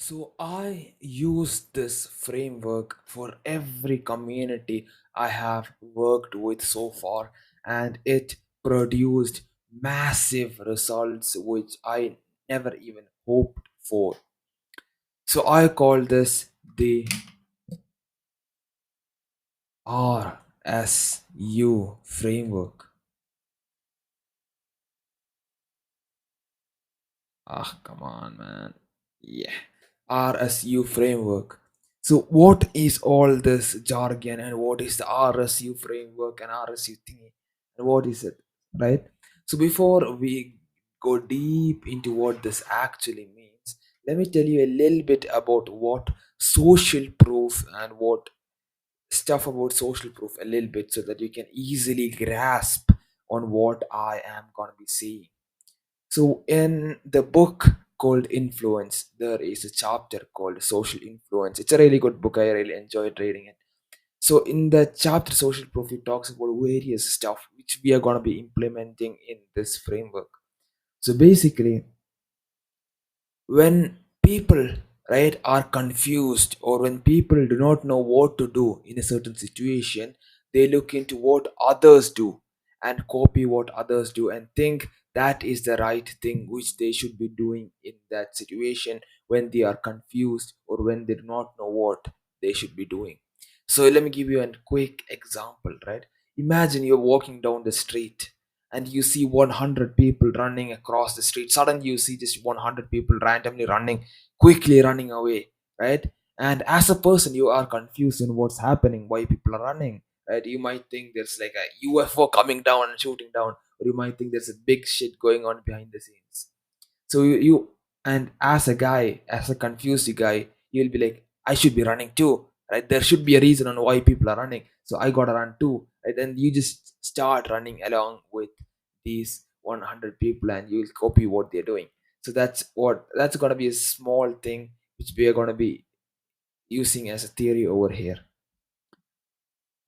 So I use this framework for every community I have worked with so far, and it produced massive results which I never even hoped for. So I call this the RSU framework. Ah, come on, man. Yeah. RSU framework. So, what is all this jargon and what is the RSU framework and RSU thingy? And what is it? Right? So, before we go deep into what this actually means, let me tell you a little bit about what social proof and what stuff about social proof a little bit so that you can easily grasp on what I am going to be saying. So, in the book called Influence, there is a chapter called Social Influence. It's a really good book. I really enjoyed reading it. So, in the chapter Social Proof, it talks about various stuff which we are going to be implementing in this framework. So, basically, when people are confused, or when people do not know what to do in a certain situation, they look into what others do and copy what others do and think that is the right thing which they should be doing in that situation when they are confused or when they do not know what they should be doing. So let me give you a quick example. Imagine you're walking down the street and you see 100 people running across the street. Suddenly you see just 100 people randomly running, quickly running away, right? And as a person, you are confused in what's happening, why people are running, right? You might think there's like a UFO coming down and shooting down, or you might think there's a big shit going on behind the scenes. So you and as a guy, as a confused guy, you'll be like, I should be running too, right? There should be a reason on why people are running, so I gotta run too, right? And you just start running along with these 100 people, and you'll copy what they're doing. So that's gonna be a small thing which we are gonna be using as a theory over here.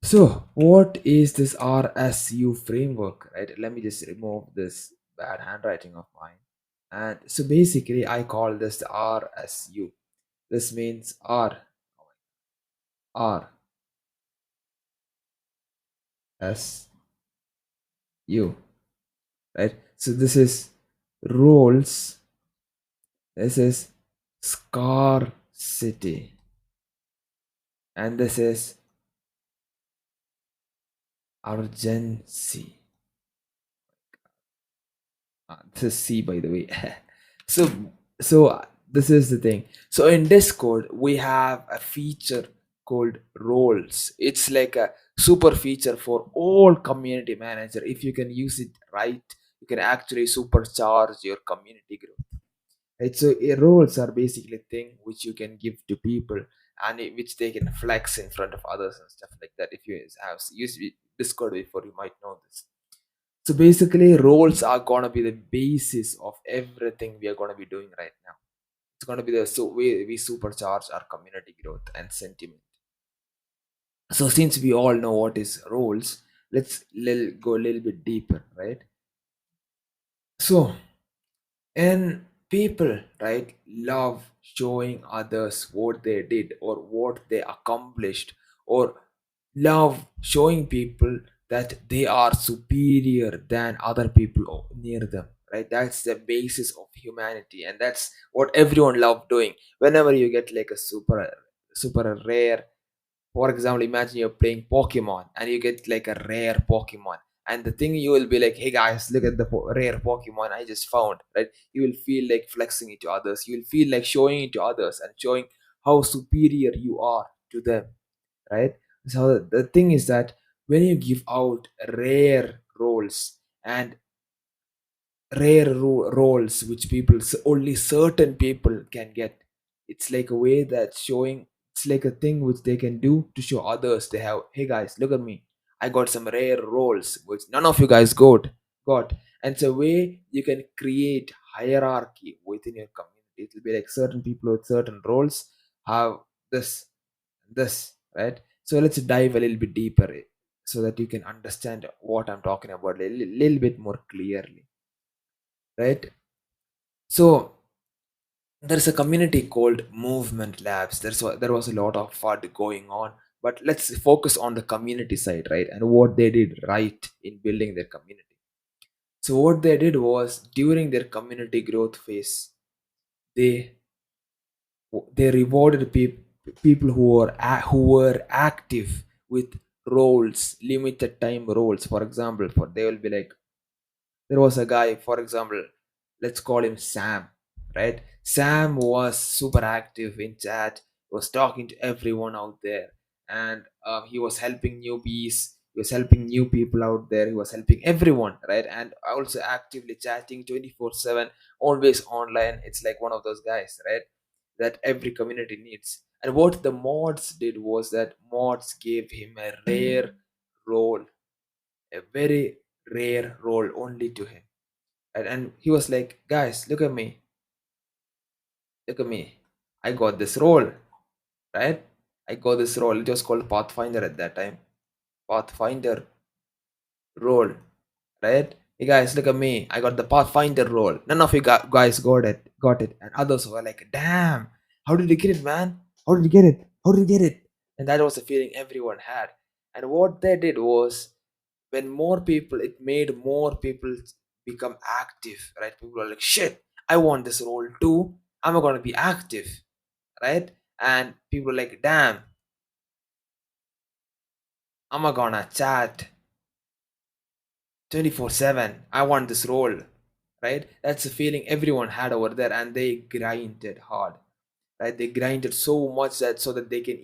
So what is this RSU framework, right? Let me just remove this bad handwriting of mine. And so basically, I call this the RSU. This means R S U, right? So this is roles. This is scarcity, and this is urgency. This is C, by the way. so this is the thing. So in Discord, we have a feature called roles. It's like a super feature for all community manager. If you can use it right, you can actually supercharge your community growth. Right? So roles are basically a thing which you can give to people, and which they can flex in front of others and stuff like that. If you have used Discord before, you might know this. So basically, roles are gonna be the basis of everything we are gonna be doing right now. It's gonna be the so we supercharge our community growth and sentiment. So since we all know what is roles, let's go a little bit deeper, right? So, and people, love showing others what they did or what they accomplished, or love showing people that they are superior than other people near them, right? That's the basis of humanity, and that's what everyone love doing. Whenever you get like a super rare, for example, imagine you're playing Pokemon and you get like a rare Pokemon. And the thing you will be like, hey guys, look at the rare Pokemon I just found, right? You will feel like flexing it to others. You will feel like showing it to others and showing how superior you are to them, right? So the thing is that when you give out rare roles and roles which only certain people can get, it's like a way that showing, it's like a thing which they can do to show others they have, hey guys, look at me, I got some rare roles which none of you guys got. And it's a way you can create hierarchy within your community. It will be like certain people with certain roles have this, right? So let's dive a little bit deeper, so that you can understand what I'm talking about a little bit more clearly, right? So There's a community called Movement Labs. There was a lot of fun going on, but let's focus on the community side, right? And what they did right in building their community. So what they did was during their community growth phase, they they rewarded people who were active with roles, limited time roles. For example, for they will be like, there was a guy, for example, let's call him Sam, right? Sam was super active in chat, was talking to everyone out there, and he was helping newbies, he was helping new people out there, he was helping everyone, right? And also actively chatting 24/7, always online. It's like one of those guys, right, that every community needs. And what the mods did was that mods gave him a rare role, a very rare role only to him. And he was like, guys, look at me, I got this role, right? I got this role. It was called Pathfinder at that time. Pathfinder role, right? Hey guys, look at me, I got the Pathfinder role. None of you guys got it. And others were like, damn, how did you get it, man? How did you get it? How did you get it? And that was the feeling everyone had. And what they did was, when more people, it made more people become active, right? People are like, shit, I want this role too, I'm gonna be active, right? And people are like, damn, I'm gonna chat 24/7, I want this role, right? That's the feeling everyone had over there. And they grinded hard, right? They grinded so much that so that they can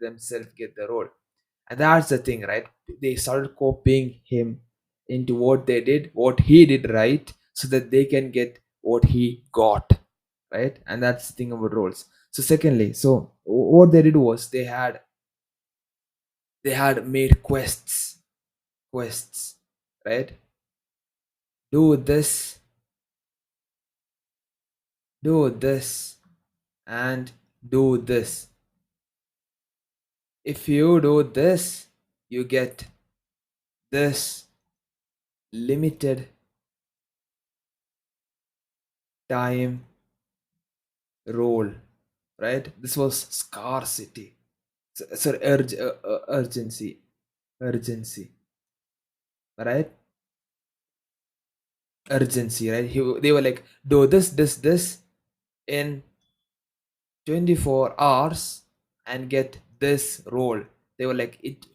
themselves get the role. And that's the thing, right? They started copying him into what he did, right? So that they can get what he got, right? And that's the thing about roles. So secondly, so what they did was they had made quests, right? Do this, do this, and do this. If you do this, you get this limited time role, right? This was scarcity. Sorry, urgency, right? Urgency, right? They were like, do this in 24 hours and get this role. They were like, it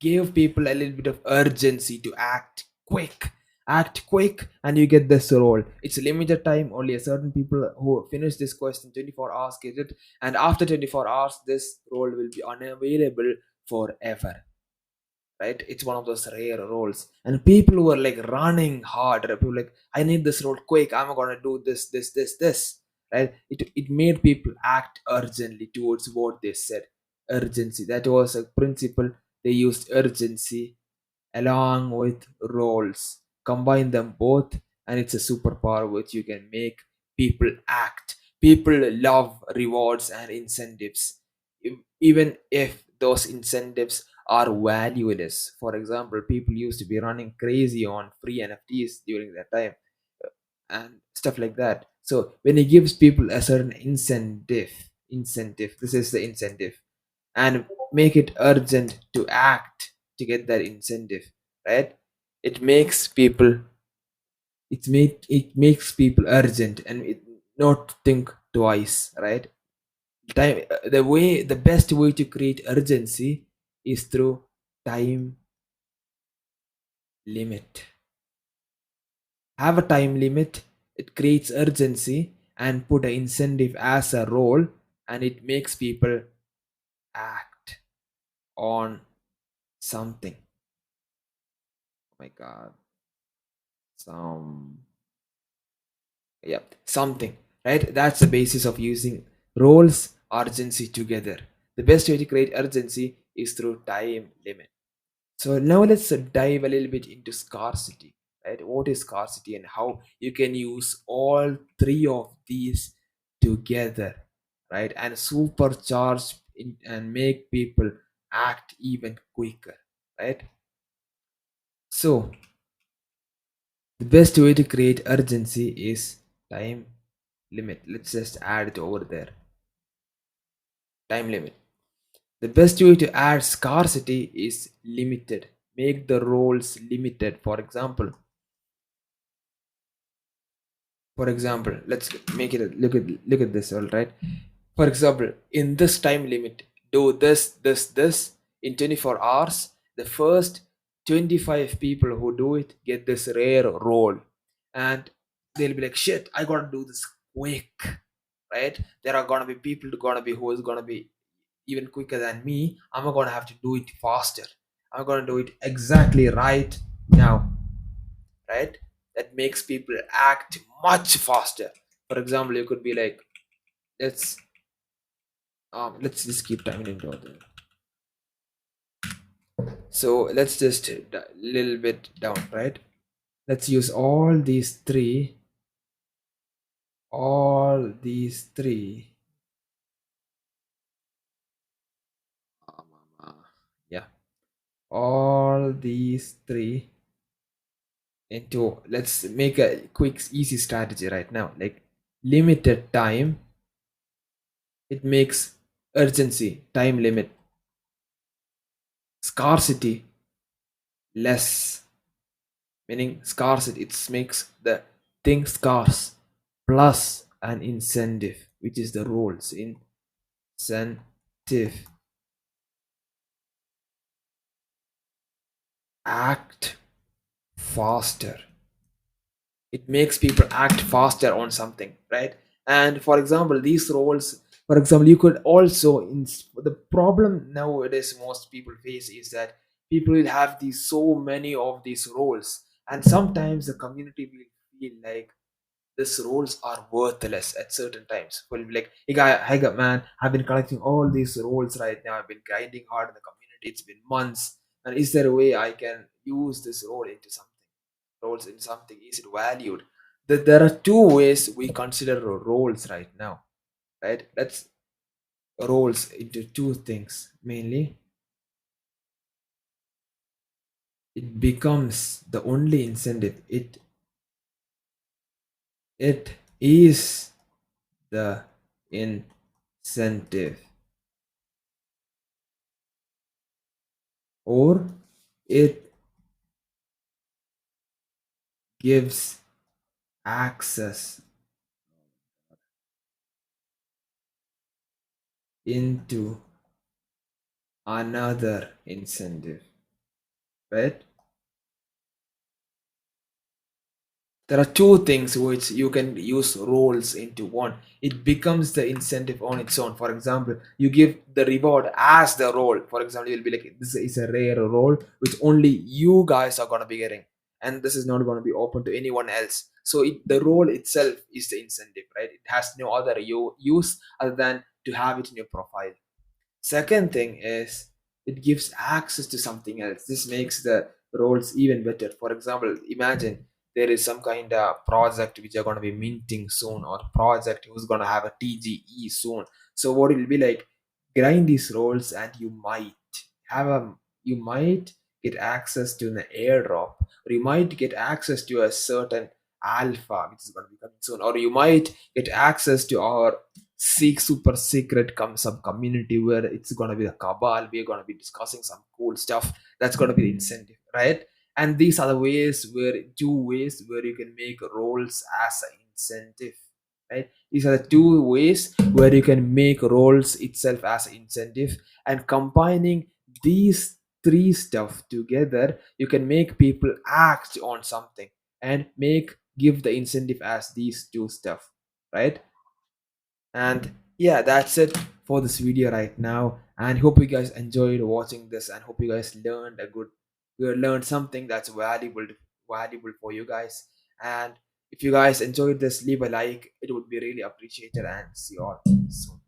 gave people a little bit of urgency to act quick, and you get this role. It's a limited time, only a certain people who finish this quest in 24 hours get it, and after 24 hours this role will be unavailable forever, right? It's one of those rare roles, and people were like running hard. People were like, I need this role quick, I'm gonna do this, right? It made people act urgently towards what they said. Urgency, that was a principle. They used urgency along with roles, combine them both, and it's a superpower which you can make people act. People love rewards and incentives, even if those incentives are valueless. For example, people used to be running crazy on free NFTs during that time, and stuff like that. So when it gives people a certain incentive, this is the incentive, and make it urgent to act to get that incentive, right? It makes people, it makes people urgent, and not think twice, right? The best way to create urgency is through time limit. Have a time limit, it creates urgency, and put an incentive as a role, and it makes people act on something. Oh my god, some, yeah, something, right? That's the basis of using roles, urgency together. The best way to create urgency is through time limit. So now let's dive a little bit into scarcity, right? What is scarcity and how you can use all three of these together, right? And supercharge and make people act even quicker, right? So the best way to create urgency is time limit. Let's just add it over there. Time limit. The best way to add scarcity is limited. Make the roles limited. For example, let's make it look at this, all right? For example, in this time limit, do this in 24 hours. The first 25 people who do it get this rare role, and they'll be like, shit, I gotta do this quick, right? There are gonna be people who is gonna be even quicker than me. I'm gonna have to do it faster. I'm gonna do it exactly right now, right? That makes people act much faster. For example, you could be like, let's let's just keep timing into order. So let's just little bit down, right? Let's use all these three, um, yeah, all these three into, let's make a quick easy strategy right now, like limited time. It makes urgency, time limit, scarcity, less, meaning scarcity, it makes the thing scarce, plus an incentive, which is the rules. Incentive, act faster. It makes people act faster on something, right? And for example, these roles, for example, you could also the problem nowadays most people face is that people will have these so many of these roles, and sometimes the community will feel like these roles are worthless at certain times. Will be like, hey guy, man, I've been collecting all these roles right now. I've been grinding hard in the community. It's been months. And is there a way I can use this role into something? Roles in something? Is it valued? There are two ways we consider roles right now, right? Let's roles into two things mainly. It becomes the only incentive. It is the incentive, or it gives access into another incentive, right? There are two things which you can use roles into one. It becomes the incentive on its own. For example, you give the reward as the role. For example, you'll be like, this is a rare role which only you guys are gonna be getting, and this is not gonna be open to anyone else. So the role itself is the incentive, right? It has no other use other than to have it in your profile. Second thing is it gives access to something else. This makes the roles even better. For example, imagine there is some kind of project which are going to be minting soon, or project who's going to have a TGE soon. So what it will be like, grind these roles and have a you might get access to an airdrop, or you might get access to a certain alpha which is going to be coming soon, or you might get access to our seek super secret sub community where it's gonna be the cabal. We're gonna be discussing some cool stuff. That's gonna be the incentive, right? And these are the two ways where you can make roles as an incentive, right? These are the two ways where you can make roles itself as an incentive, and combining these three stuff together, you can make people act on something and give the incentive as these two stuff, right? And yeah, that's it for this video right now, and hope you guys enjoyed watching this, and hope you guys learned something that's valuable for you guys. And if you guys enjoyed this, leave a like, it would be really appreciated, and see you all soon.